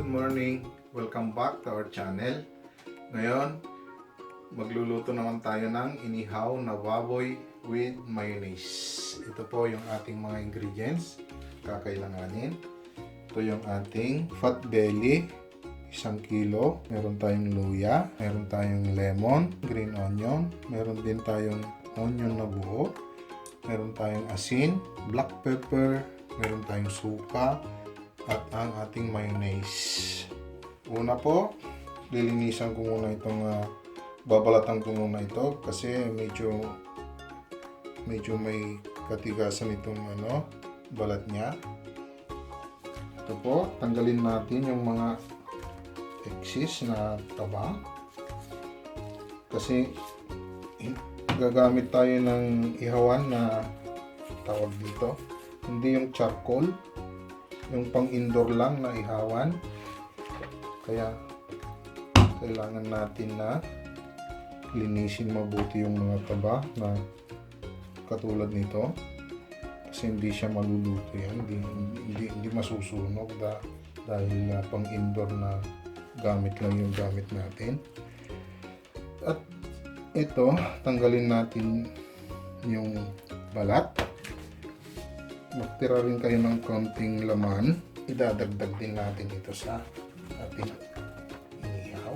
Good morning! Welcome back to our channel. Ngayon, magluluto naman tayo ng inihaw na baboy with mayonnaise. Ito po yung ating mga ingredients kakailanganin. Ito yung ating fat belly, 1 kilo. Meron tayong luya, meron tayong lemon, green onion, meron din tayong onion na buo, meron tayong asin, black pepper, meron tayong suka, at ang ating mayonnaise. Una po, lilinisan ko muna itong babalatan ko muna ito kasi medyo may katigasan itong balat niya. Ito po, tanggalin natin yung mga excess na taba kasi gagamit tayo ng ihawan na tawag dito, hindi yung charcoal, yung pang-indoor lang na ihawan. Kaya kailangan natin na linisin mabuti yung mga taba na katulad nito kasi hindi siya maluluto yan, hindi masusunog dahil pang-indoor na gamit lang yung gamit natin. At ito, tanggalin natin yung balat. Magtira rin kayo ng konting laman. Idadagdag din natin ito sa ating inihaw.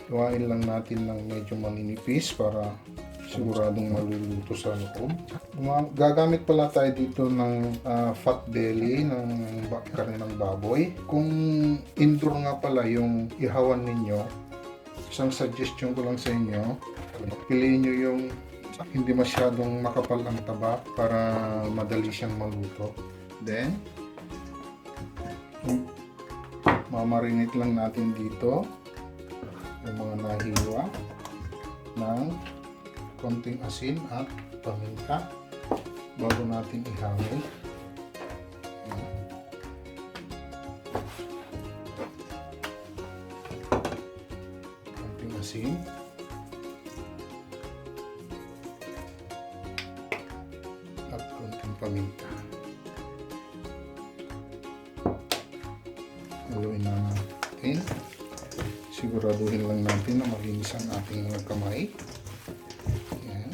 Gawain lang natin ng medyo maninipis para siguradong maluluto sa loob. Gagamit pala tayo dito ng fat belly ng karne ng baboy. Kung indoor nga pala yung ihawan ninyo, isang suggestion ko lang sa inyo, piliin nyo yung hindi masyadong makapal ang taba para madali siyang maluto. Then, mamarinate lang natin dito yung mga nahiwa ng konting asin at paminta bago natin ihawin. Konting asin. At konting paminta. Haluin na natin. Siguraduhin lang natin na malinis ang ating mga kamay. Yan.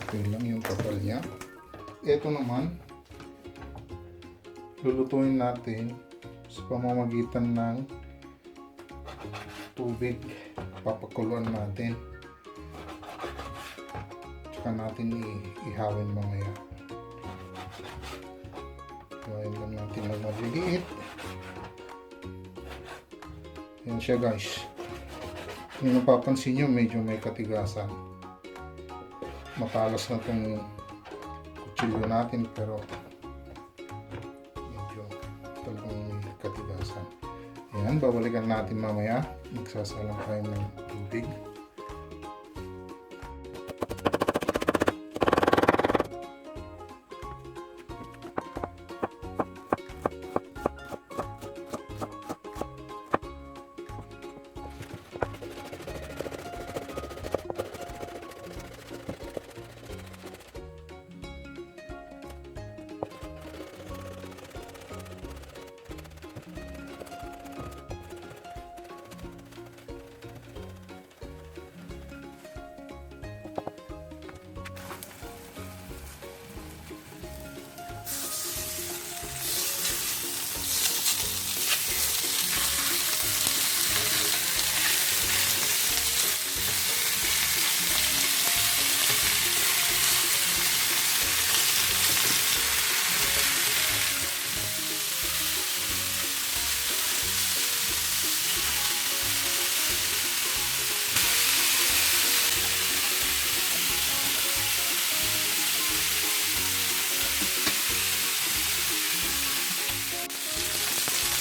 Okay lang yung kapal niya. Ito naman, lulutuin natin sa pamamagitan ng tubig. Papakuluan natin. Tsaka natin ihawin mamaya. Gawin lang natin ng maliliit. Yan siya guys. Kung napapansin nyo, medyo may katigasan. Matalas na itong kutsilyo natin pero medyo talagang may katigasan. Yan, babalikan natin mamaya. Magsasalang tayo ng tubig.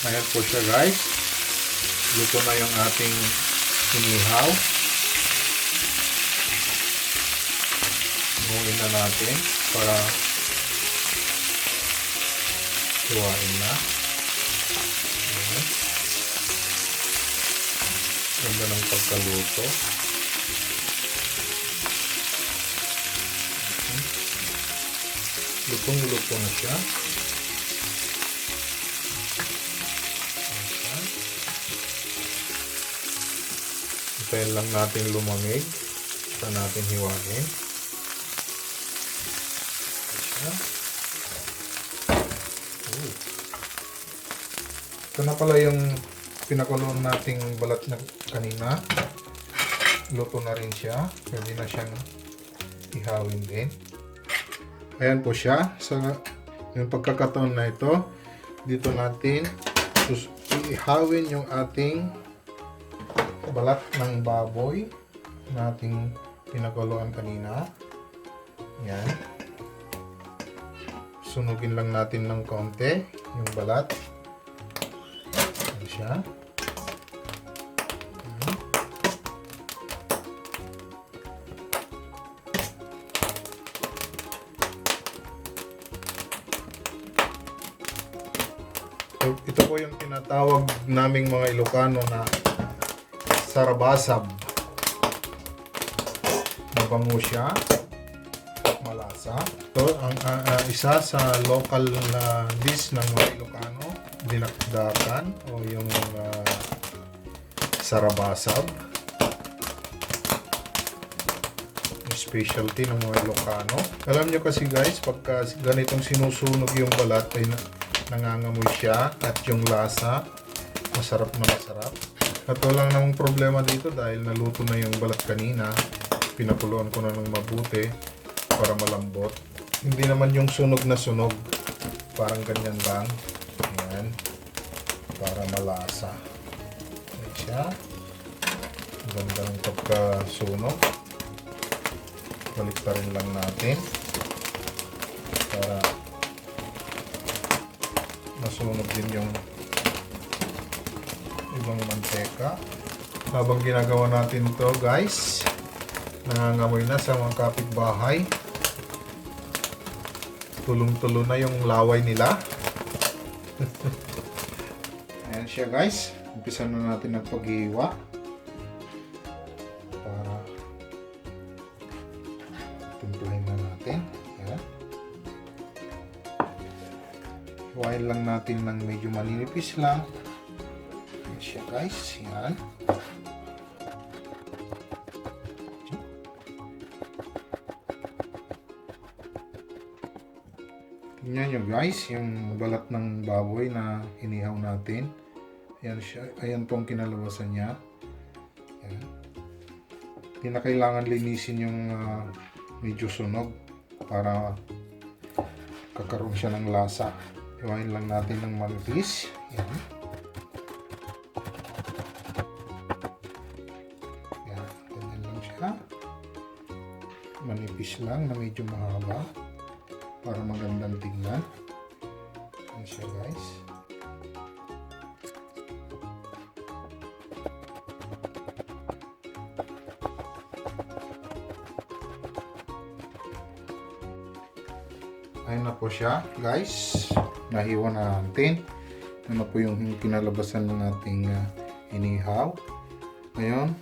Ayan po siya guys. Luto na yung ating inihaw. Buuin na natin para hiwain na. Ayan. Ganda ng pagkaluto. Lutong-luto na siya. Hintayin lang natin lumamig. Saka natin hiwain. Siya. Ito na pala yung pinakuloan nating balat na kanina. Luto na rin siya. Pwede na siyang ihawin din. Ayan po siya. Sa yung pagkakataon na ito, dito natin ihawin yung ating balat ng baboy na ating pinakuloan kanina. Ayan. Sunugin lang natin ng konti yung balat. Ayan siya. Ito po yung tinatawag naming mga Ilocano na sarabasab. Mabango siya at malasa. Ito ang isa sa local na dish ng mga Ilocano, dinakdakan o yung sarabasab. Yung specialty ng mga Ilocano. Alam nyo kasi guys, pagka ganitong sinusunog yung balat ay nangangamoy siya at yung lasa masarap na masarap. At walang namang problema dito dahil naluto na yung balat kanina. Pinakuluan ko na ng mabuti para malambot. Hindi naman yung sunog na sunog. Parang ganyan lang. Ayan. Para malasa. Ayan siya. Ganda ng pagkasunog. Baliktarin lang natin. Para masunog din yung ibang manteka. Habang ginagawa natin to guys, nangangamoy na sa mga kapitbahay. Tulong-tulo na yung laway nila. Ayan siya guys. Umpisa na natin ang paghiwa. Para timplahin na natin. Ayan. Hiwain lang natin ng medyo maninipis lang. Ayan siya guys. Yan. Tingnan nyo guys, yung balat ng baboy na inihaw natin. Ayan siya. Ayan po ang kinalabasan niya. Ayan. Hindi na kailangan linisin yung medyo sunog para kakaroon siya ng lasa. Hiwain lang natin ng manipis. Yan. Yan. Ganyan lang siya. Manipis lang na medyo mahaba para magandang tingnan. Yan siya guys. Ayun na po siya guys. Nahiwa na natin. Ano po yung kinalabasan ng ating inihaw. Ngayon,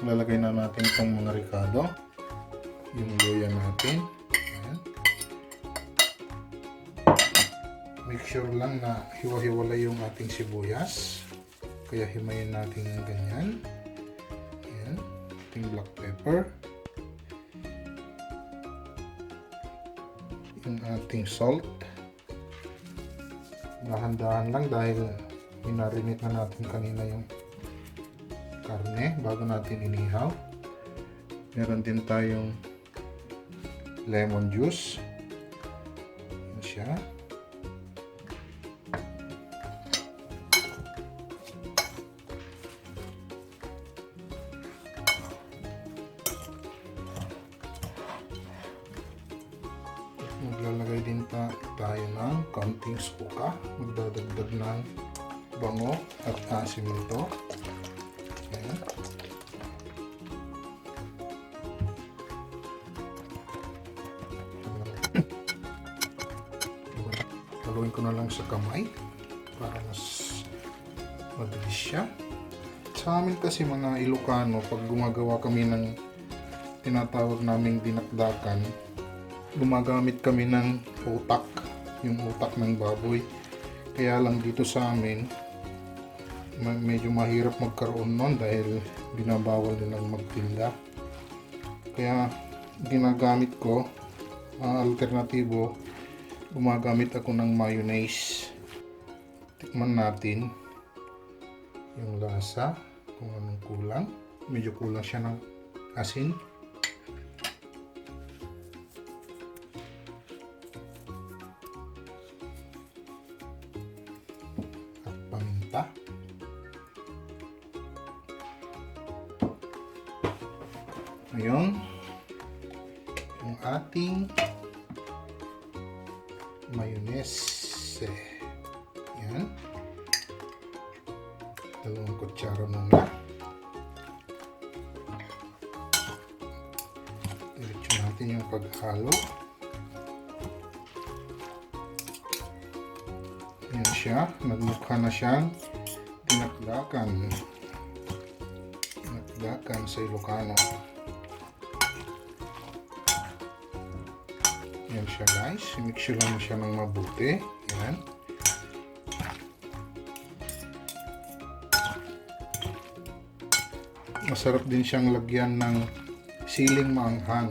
lalagay na natin itong mga ricado. Yung luya natin. Ayan. Make sure lang na hiwa-hiwala yung ating sibuyas. Kaya himayin natin yung ganyan. Ayan. Ating black pepper. Yung ating salt. Dahan-dahan lang dahil minarinate na natin kanina yung karne bago natin inihaw. Meron din tayong lemon juice. Yan siya. Maglalagay din tayo ng kaunting suka. Magdadagdag ng bango at asim nito. Ayan. Haluin ko na lang sa kamay para mas mabilis siya. Sa amin kasi mga Ilocano, pag gumagawa kami ng tinatawag naming dinakdakan, gumagamit kami ng utak, yung utak ng baboy. Kaya lang dito sa amin, medyo mahirap magkaroon nun dahil binabawal nilang magtinda. Kaya ginagamit ko ang alternatibo, gumagamit ako ng mayonnaise. Tikman natin yung lasa, kung anong kulang. Medyo kulang siya ng asin. At paminta. Ngayon, yung ating mayonnaise. Yan. 2 kutsara muna. Diretso natin yung paghalo. Yan siya. Nagmukha na siyang dinakdakan. Dinakdakan sa Ilocano. Yan siya guys. Mix lang siya ng mabuti. Yan. Masarap din siyang lagyan ng siling maanghang.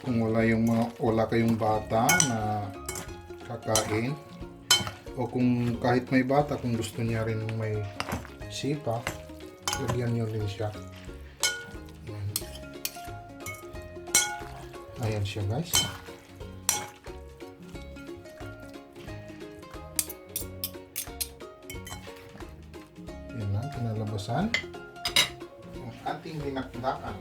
Kung wala kayong bata na kakain, o kung kahit may bata, kung gusto niya rin may sipa, lagyan niyo rin siya. Ayan siya guys. Yan lang, kinalabasan ang ating dinakdakan.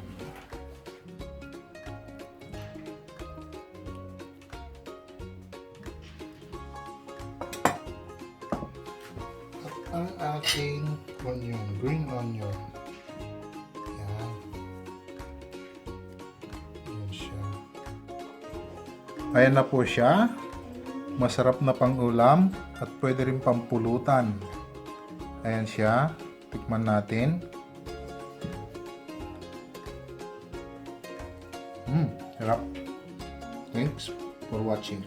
At ang ating onion, green onion. Ayan na po siya. Masarap na pang-ulam at pwede rin pangpulutan. Ayan siya. Tikman natin. Sarap. Thanks for watching.